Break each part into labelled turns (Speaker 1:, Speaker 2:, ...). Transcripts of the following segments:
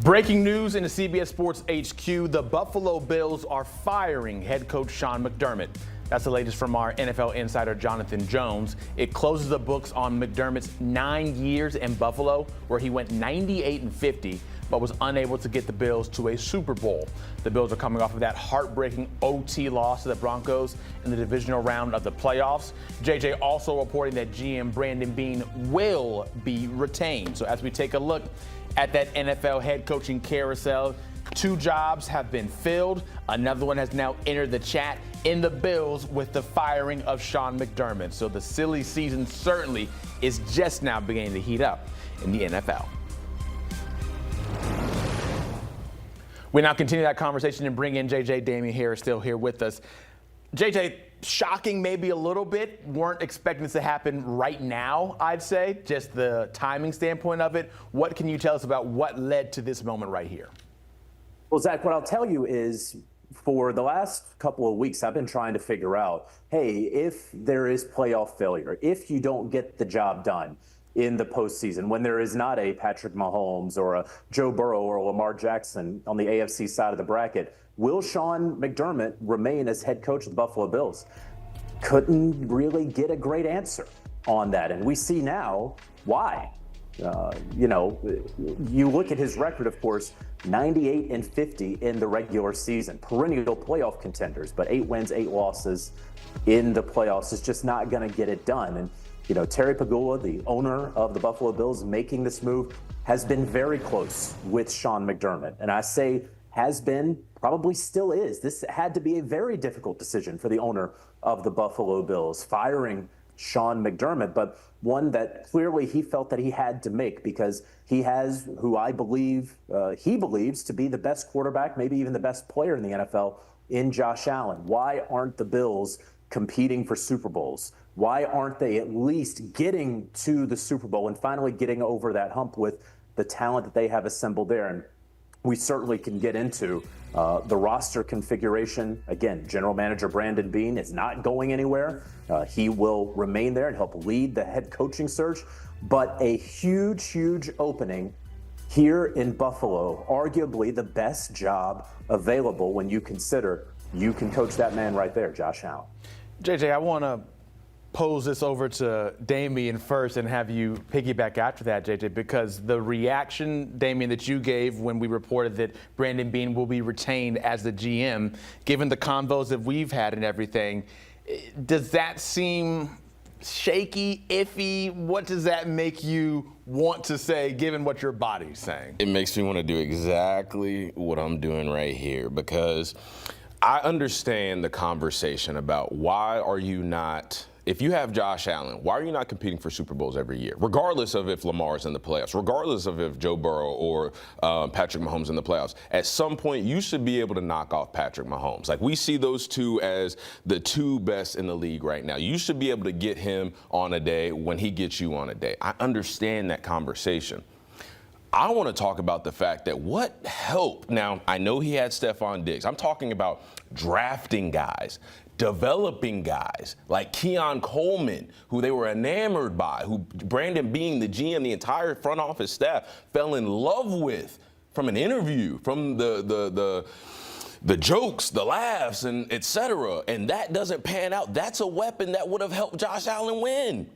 Speaker 1: Breaking news in the CBS Sports HQ, the Buffalo Bills are firing head coach Sean McDermott. That's the latest from our NFL insider, Jonathan Jones. It closes the books on McDermott's 9 years in Buffalo, where he went 98-50, but was unable to get the Bills to a Super Bowl. The Bills are coming off of that heartbreaking OT loss to the Broncos in the divisional round of the playoffs. JJ also reporting that GM Brandon Beane will be retained. So as we take a look at that NFL head coaching carousel, 2 jobs have been filled. Another one has now entered the chat in the Bills with the firing of Sean McDermott. So the silly season certainly is just now beginning to heat up in the NFL. We now continue that conversation and bring in JJ. Damien Harris still here with us. JJ, shocking maybe a little bit. Weren't expecting this to happen right now, I'd say, just the timing standpoint of it. What can you tell us about what led to this moment right here?
Speaker 2: Well, Zach, what I'll tell you is for the last couple of weeks, I've been trying to figure out, hey, if there is playoff failure, if you don't get the job done in the postseason, when there is not a Patrick Mahomes or a Joe Burrow or a Lamar Jackson on the AFC side of the bracket, will Sean McDermott remain as head coach of the Buffalo Bills? Couldn't really get a great answer on that. And we see now why. You look at his record, of course, 98-50 in the regular season, perennial playoff contenders, but 8 wins, 8 losses in the playoffs is just not going to get it done. And Terry Pegula, the owner of the Buffalo Bills, making this move, has been very close with Sean McDermott. And I say has been, probably still is. This had to be a very difficult decision for the owner of the Buffalo Bills, firing Sean McDermott, but one that clearly he felt that he had to make because he has who I believe he believes to be the best quarterback, maybe even the best player in the NFL in Josh Allen. Why aren't the Bills competing for Super Bowls? Why aren't they at least getting to the Super Bowl and finally getting over that hump with the talent that they have assembled there? And we certainly can get into the roster configuration. Again, general manager Brandon Beane is not going anywhere. He will remain there and help lead the head coaching search. But a huge, huge opening here in Buffalo, arguably the best job available when you consider you can coach that man right there, Josh Allen.
Speaker 1: JJ, I want to pose this over to Damien first and have you piggyback after that, JJ, because the reaction, Damien, that you gave when we reported that Brandon Beane will be retained as the GM, given the convos that we've had and everything, does that seem shaky, iffy? What does that make you want to say, given what your body's saying?
Speaker 3: It makes me want to do exactly what I'm doing right here, because I understand the conversation about why are you not, if you have Josh Allen, why are you not competing for Super Bowls every year, regardless of if Lamar's in the playoffs, regardless of if Joe Burrow or Patrick Mahomes in the playoffs? At some point, you should be able to knock off Patrick Mahomes. Like, we see those two as the 2 best in the league right now. You should be able to get him on a day when he gets you on a day. I understand that conversation. I want to talk about the fact that what help. Now, I know he had Stephon Diggs. I'm talking about drafting guys, developing guys like Keon Coleman, who they were enamored by, who Brandon Beane, the GM, the entire front office staff fell in love with from an interview, from the jokes, the laughs, and et cetera. And that doesn't pan out. That's a weapon that would have helped Josh Allen win.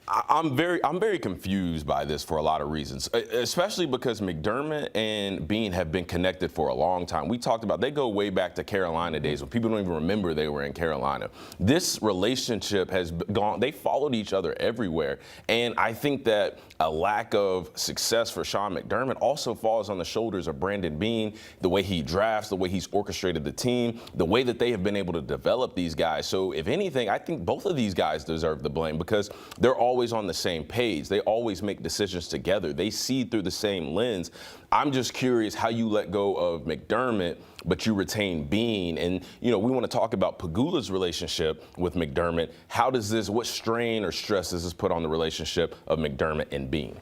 Speaker 3: I'm very confused by this for a lot of reasons, especially because McDermott and Beane have been connected for a long time. We talked about, they go way back to Carolina days when people don't even remember they were in Carolina. This relationship has gone, they followed each other everywhere. And I think that a lack of success for Sean McDermott also falls on the shoulders of Brandon Beane, the way he drafts, the way he's orchestrated the team, the way that they have been able to develop these guys. So if anything, I think both of these guys deserve the blame because they're always on the same page. They always make decisions together. They see through the same lens. I'm just curious how you let go of McDermott, but you retain Beane. And, we want to talk about Pegula's relationship with McDermott. What strain or stress does this put on the relationship of McDermott and Beane?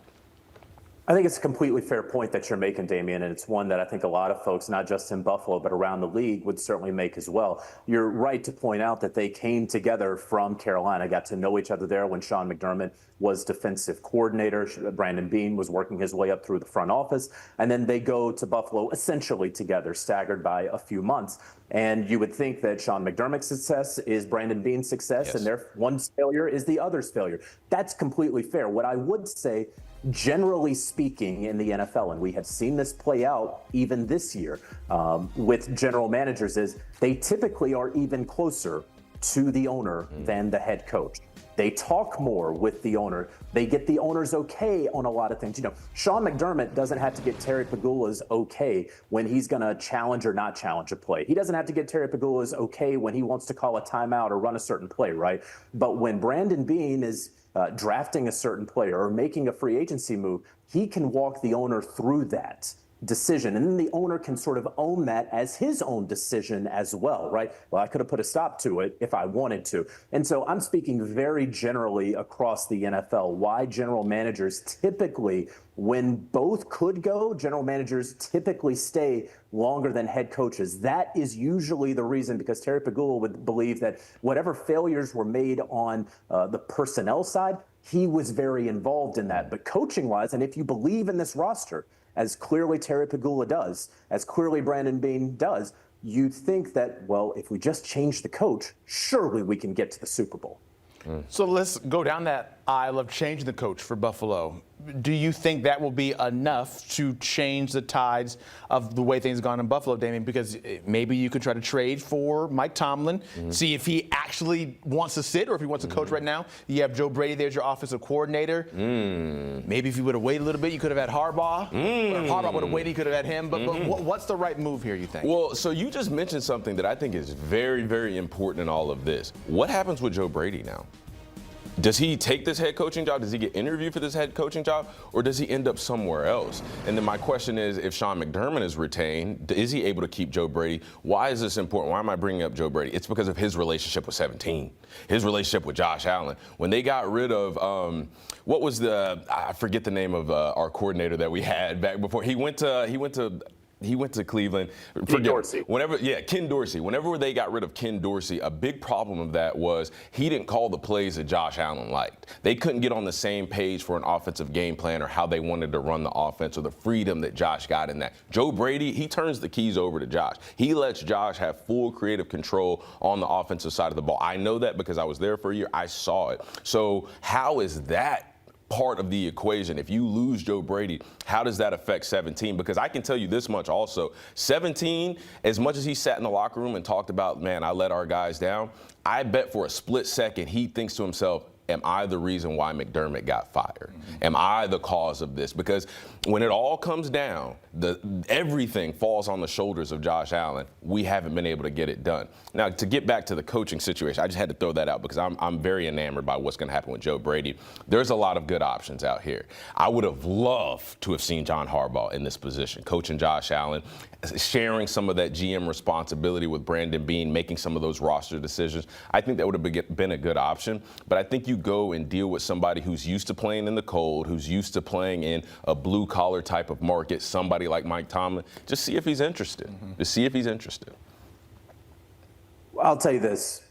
Speaker 2: I think it's a completely fair point that you're making, Damien, and it's one that I think a lot of folks, not just in Buffalo, but around the league, would certainly make as well. You're right to point out that they came together from Carolina, got to know each other there when Sean McDermott was defensive coordinator. Brandon Beane was working his way up through the front office, and then they go to Buffalo essentially together, staggered by a few months. And you would think that Sean McDermott's success is Brandon Beane's success,
Speaker 3: Yes.
Speaker 2: and their one's failure is the other's failure. That's completely fair. What I would say, generally speaking, in the NFL, and we have seen this play out even this year with general managers, is they typically are even closer to the owner than the head coach. They talk more with the owner. They get the owner's okay on a lot of things. You know, Sean McDermott doesn't have to get Terry Pegula's okay when he's going to challenge or not challenge a play. He doesn't have to get Terry Pegula's okay when he wants to call a timeout or run a certain play, right? But when Brandon Beane is drafting a certain player or making a free agency move, he can walk the owner through that decision. And then the owner can sort of own that as his own decision as well, right? Well, I could have put a stop to it if I wanted to. And so I'm speaking very generally across the NFL, why general managers typically, when both could go, general managers typically stay longer than head coaches. That is usually the reason, because Terry Pegula would believe that whatever failures were made on the personnel side, he was very involved in that. But coaching-wise, and if you believe in this roster, as clearly Terry Pegula does, as clearly Brandon Beane does, you'd think that, well, if we just change the coach, surely we can get to the Super Bowl.
Speaker 1: So let's go down that aisle of changing the coach for Buffalo. Do you think that will be enough to change the tides of the way things have gone in Buffalo, Damien? Because maybe you could try to trade for Mike Tomlin, see if he actually wants to sit or if he wants to coach right now. You have Joe Brady there as your offensive coordinator. Maybe if you would have waited a little bit, you could have had Harbaugh. Or if Harbaugh would have waited, you could have had him. But what's the right move here, you think?
Speaker 3: Well, so you just mentioned something that I think is very, very important in all of this. What happens with Joe Brady now? Does he take this head coaching job? Does he get interviewed for this head coaching job? Or does he end up somewhere else? And then my question is, if Sean McDermott is retained, is he able to keep Joe Brady? Why is this important? Why am I bringing up Joe Brady? It's because of his relationship with 17, his relationship with Josh Allen. When they got rid of, what was I forget the name of our coordinator that we had back before. He went to Cleveland.
Speaker 2: Ken Dorsey.
Speaker 3: Ken Dorsey. Whenever they got rid of Ken Dorsey, a big problem of that was he didn't call the plays that Josh Allen liked. They couldn't get on the same page for an offensive game plan or how they wanted to run the offense or the freedom that Josh got in that. Joe Brady, he turns the keys over to Josh. He lets Josh have full creative control on the offensive side of the ball. I know that because I was there for a year. I saw it. So how is that part of the equation? If you lose Joe Brady, how does that affect 17? Because I can tell you this much also, 17, as much as he sat in the locker room and talked about, man, I let our guys down, I bet for a split second he thinks to himself, am I the reason why McDermott got fired? Am I the cause of this? Because when it all comes down, everything falls on the shoulders of Josh Allen. We haven't been able to get it done. Now, to get back to the coaching situation, I just had to throw that out because I'm very enamored by what's going to happen with Joe Brady. There's a lot of good options out here. I would have loved to have seen John Harbaugh in this position, coaching Josh Allen, sharing some of that GM responsibility with Brandon Beane, making some of those roster decisions. I think that would have been a good option. But I think you go and deal with somebody who's used to playing in the cold, who's used to playing in a blue-collar type of market, somebody like Mike Tomlin. Just see if he's interested. Just see if he's interested.
Speaker 2: I'll tell you this.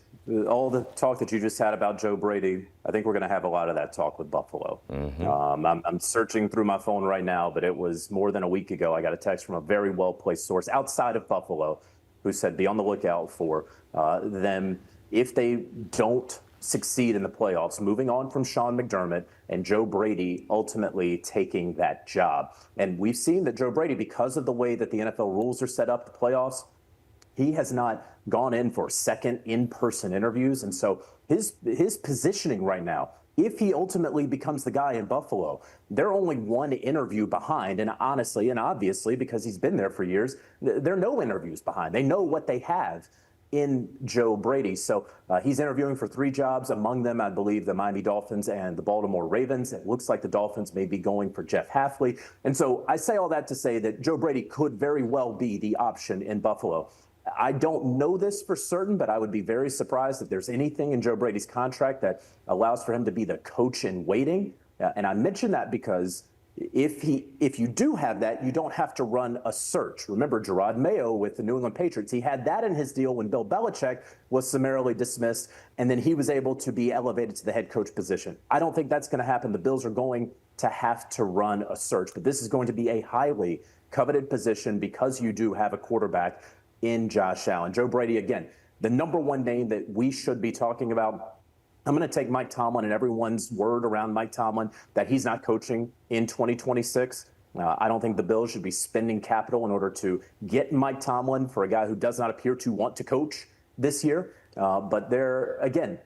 Speaker 2: All the talk that you just had about Joe Brady, I think we're going to have a lot of that talk with Buffalo. I'm searching through my phone right now, but it was more than a week ago. I got a text from a very well-placed source outside of Buffalo who said be on the lookout for them if they don't succeed in the playoffs, moving on from Sean McDermott and Joe Brady ultimately taking that job. And we've seen that Joe Brady, because of the way that the NFL rules are set up, the playoffs, he has not gone in for second in-person interviews. And so his positioning right now, if he ultimately becomes the guy in Buffalo, they're only one interview behind. And honestly, and obviously, because he's been there for years, there are no interviews behind. They know what they have in Joe Brady. So he's interviewing for 3 jobs. Among them, I believe, the Miami Dolphins and the Baltimore Ravens. It looks like the Dolphins may be going for Jeff Hafley. And so I say all that to say that Joe Brady could very well be the option in Buffalo. I don't know this for certain, but I would be very surprised if there's anything in Joe Brady's contract that allows for him to be the coach in waiting. And I mention that because if you do have that, you don't have to run a search. Remember, Gerard Mayo with the New England Patriots, he had that in his deal when Bill Belichick was summarily dismissed, and then he was able to be elevated to the head coach position. I don't think that's going to happen. The Bills are going to have to run a search, but this is going to be a highly coveted position because you do have a quarterback in Josh Allen. Joe Brady, again, the number one name that we should be talking about. I'm going to take Mike Tomlin and everyone's word around Mike Tomlin that he's not coaching in 2026. I don't think the Bills should be spending capital in order to get Mike Tomlin for a guy who does not appear to want to coach this year. But there, again,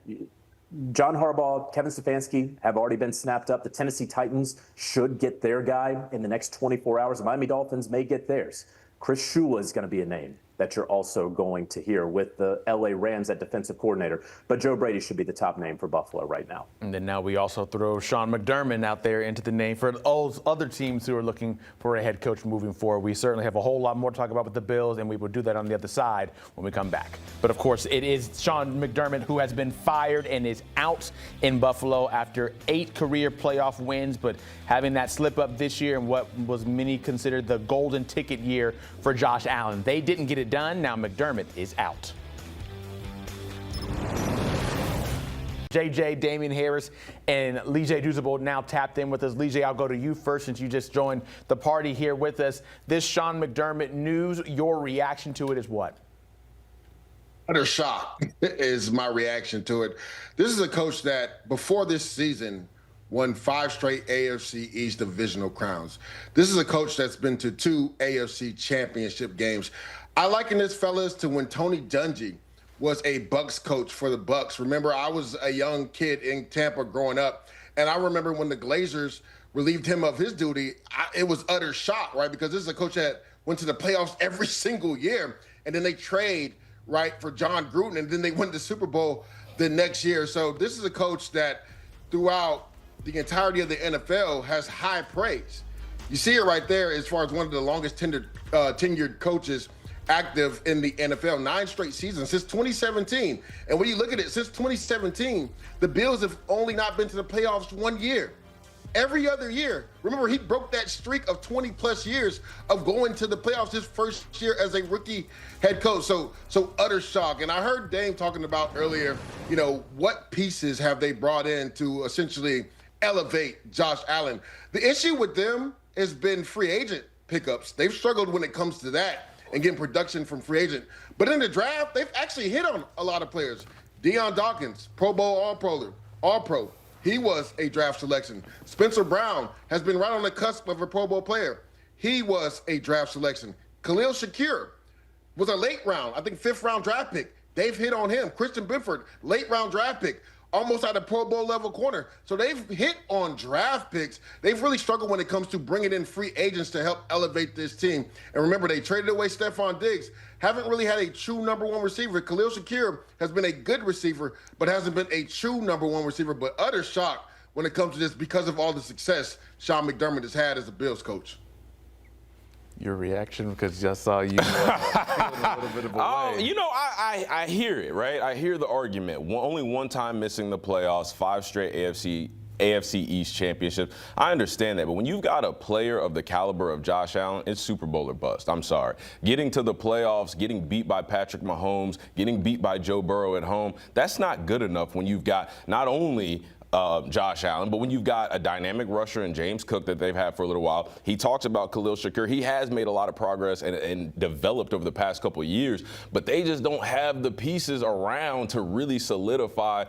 Speaker 2: John Harbaugh, Kevin Stefanski have already been snapped up. The Tennessee Titans should get their guy in the next 24 hours. The Miami Dolphins may get theirs. Chris Shula is going to be a name that you're also going to hear with the LA Rams at defensive coordinator. But Joe Brady should be the top name for Buffalo right now.
Speaker 1: And then now we also throw Sean McDermott out there into the name for those other teams who are looking for a head coach moving forward. We certainly have a whole lot more to talk about with the Bills, and we will do that on the other side when we come back. But of course, it is Sean McDermott who has been fired and is out in Buffalo after 8 career playoff wins, but having that slip up this year in what was many considered the golden ticket year for Josh Allen. They didn't get it done. Now McDermott is out. JJ, Damien Harris, and Leger Douzable now tapped in with us. Leger, I'll go to you first since you just joined the party here with us. This Sean McDermott news, your reaction to it is what?
Speaker 4: Utter shock is my reaction to it. This is a coach that before this season won 5 straight AFC East divisional crowns. This is a coach that's been to 2 AFC championship games. I liken this, fellas, to when Tony Dungy was a Bucs coach for the Bucs. Remember, I was a young kid in Tampa growing up, and I remember when the Glazers relieved him of his duty, it was utter shock, right? Because this is a coach that went to the playoffs every single year, and then they trade, right, for John Gruden, and then they win the Super Bowl the next year. So this is a coach that throughout the entirety of the NFL has high praise. You see it right there as far as one of the longest tenured coaches active in the NFL, 9 straight seasons since 2017. And when you look at it, since 2017, the Bills have only not been to the playoffs 1 year. Every other year, remember, he broke that streak of 20 plus years of going to the playoffs his first year as a rookie head coach. So utter shock. And I heard Dame talking about earlier, what pieces have they brought in to essentially elevate Josh Allen? The issue with them has been free agent pickups. They've struggled when it comes to that and getting production from free agent. But in the draft, they've actually hit on a lot of players. Deion Dawkins, Pro Bowl All-Pro. He was a draft selection. Spencer Brown has been right on the cusp of a Pro Bowl player. He was a draft selection. Khalil Shakir was a late round, I think 5th round draft pick. They've hit on him. Christian Benford, late round draft pick, almost at a Pro Bowl level corner. So they've hit on draft picks. They've really struggled when it comes to bringing in free agents to help elevate this team. And remember, they traded away Stephon Diggs. Haven't really had a true number 1 receiver. Khalil Shakir has been a good receiver, but hasn't been a true number 1 receiver. But utter shock when it comes to this because of all the success Sean McDermott has had as a Bills coach.
Speaker 1: Your reaction, because I saw you feeling a little bit of a way.
Speaker 3: I hear it, right? I hear the argument. Only one time missing the playoffs, 5 straight AFC East championships. I understand that, but when you've got a player of the caliber of Josh Allen, it's Super Bowl or bust. I'm sorry. Getting to the playoffs, getting beat by Patrick Mahomes, getting beat by Joe Burrow at home, that's not good enough when you've got not only Josh Allen, but when you've got a dynamic rusher in James Cook that they've had for a little while. He talks about Khalil Shakir. He has made a lot of progress and developed over the past couple of years, but they just don't have the pieces around to really solidify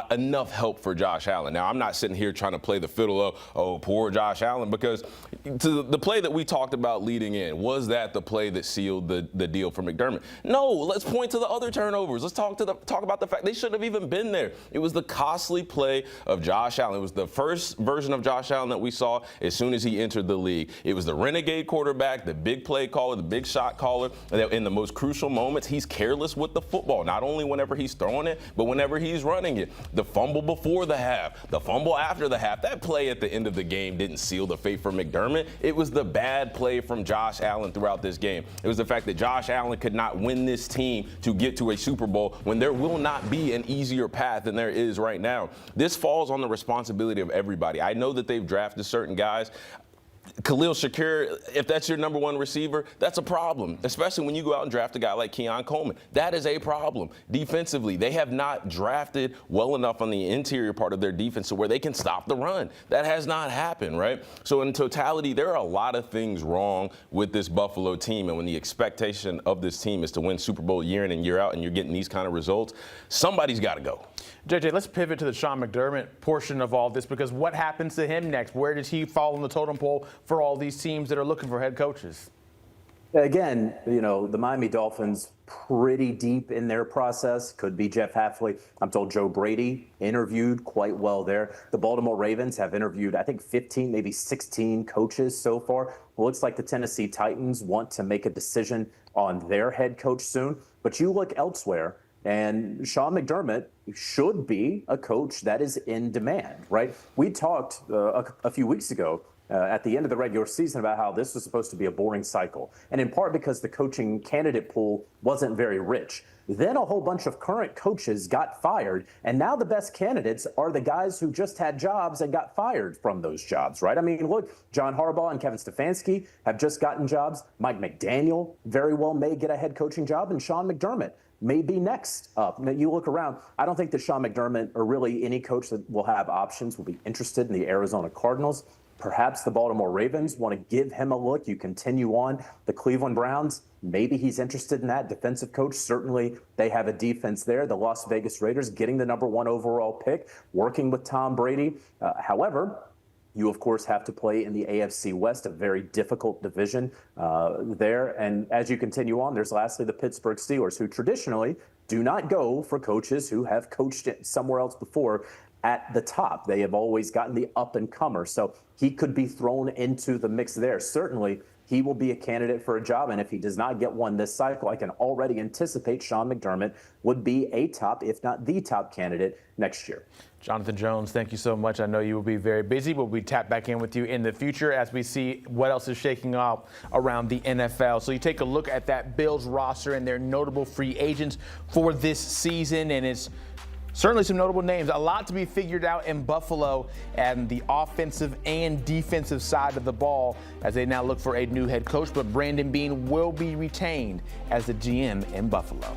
Speaker 3: enough help for Josh Allen. Now, I'm not sitting here trying to play the fiddle of, oh, poor Josh Allen, because the play that we talked about leading in, was that the play that sealed the deal for McDermott? No, let's point to the other turnovers. Let's talk about the fact they shouldn't have even been there. It was the costly play of Josh Allen. It was the first version of Josh Allen that we saw as soon as he entered the league. It was the renegade quarterback, the big play caller, the big shot caller. In the most crucial moments, he's careless with the football, not only whenever he's throwing it, but whenever he's running it. The fumble before the half, the fumble after the half, that play at the end of the game didn't seal the fate for McDermott. It was the bad play from Josh Allen throughout this game. It was the fact that Josh Allen could not win this team to get to a Super Bowl when there will not be an easier path than there is right now. This falls on the responsibility of everybody. I know that they've drafted certain guys. Khalil Shakir, if that's your number one receiver, that's a problem, especially when you go out and draft a guy like Keon Coleman. That is a problem. Defensively, they have not drafted well enough on the interior part of their defense to where they can stop the run. That has not happened, right? So in totality, there are a lot of things wrong with this Buffalo team. And when the expectation of this team is to win Super Bowl year in and year out, and you're getting these kind of results, somebody's got to go.
Speaker 1: JJ, let's pivot to the Sean McDermott portion of all this, because what happens to him next? Where does he fall on the totem pole for all these teams that are looking for head coaches?
Speaker 2: Again, the Miami Dolphins pretty deep in their process. Could be Jeff Hafley. I'm told Joe Brady interviewed quite well there. The Baltimore Ravens have interviewed, I think, 15, maybe 16 coaches so far. It looks like the Tennessee Titans want to make a decision on their head coach soon. But you look elsewhere, and Sean McDermott should be a coach that is in demand, right? We talked a few weeks ago at the end of the regular season about how this was supposed to be a boring cycle, and in part because the coaching candidate pool wasn't very rich. Then a whole bunch of current coaches got fired, and now the best candidates are the guys who just had jobs and got fired from those jobs, right? I mean, look, John Harbaugh and Kevin Stefanski have just gotten jobs. Mike McDaniel very well may get a head coaching job, and Sean McDermott may be next up. Now, you look around, I don't think that Sean McDermott, or really any coach that will have options, will be interested in the Arizona Cardinals. Perhaps the Baltimore Ravens want to give him a look. You continue on. The Cleveland Browns, maybe he's interested in that. Defensive coach, certainly they have a defense there. The Las Vegas Raiders getting the #1 overall pick, working with Tom Brady. However, you, of course, have to play in the AFC West, a very difficult division there. And as you continue on, there's lastly the Pittsburgh Steelers, who traditionally do not go for coaches who have coached it somewhere else before at the top. They have always gotten the up-and-comer. So he could be thrown into the mix there. Certainly, he will be a candidate for a job. And if he does not get one this cycle, I can already anticipate Sean McDermott would be a top, if not the top candidate next year.
Speaker 1: Jonathan Jones, thank you so much. I know you will be very busy, but we'll tap back in with you in the future as we see what else is shaking up around the NFL. So you take a look at that Bills roster and their notable free agents for this season, and it's certainly some notable names. A lot to be figured out in Buffalo and the offensive and defensive side of the ball as they now look for a new head coach. But Brandon Beane will be retained as the GM in Buffalo.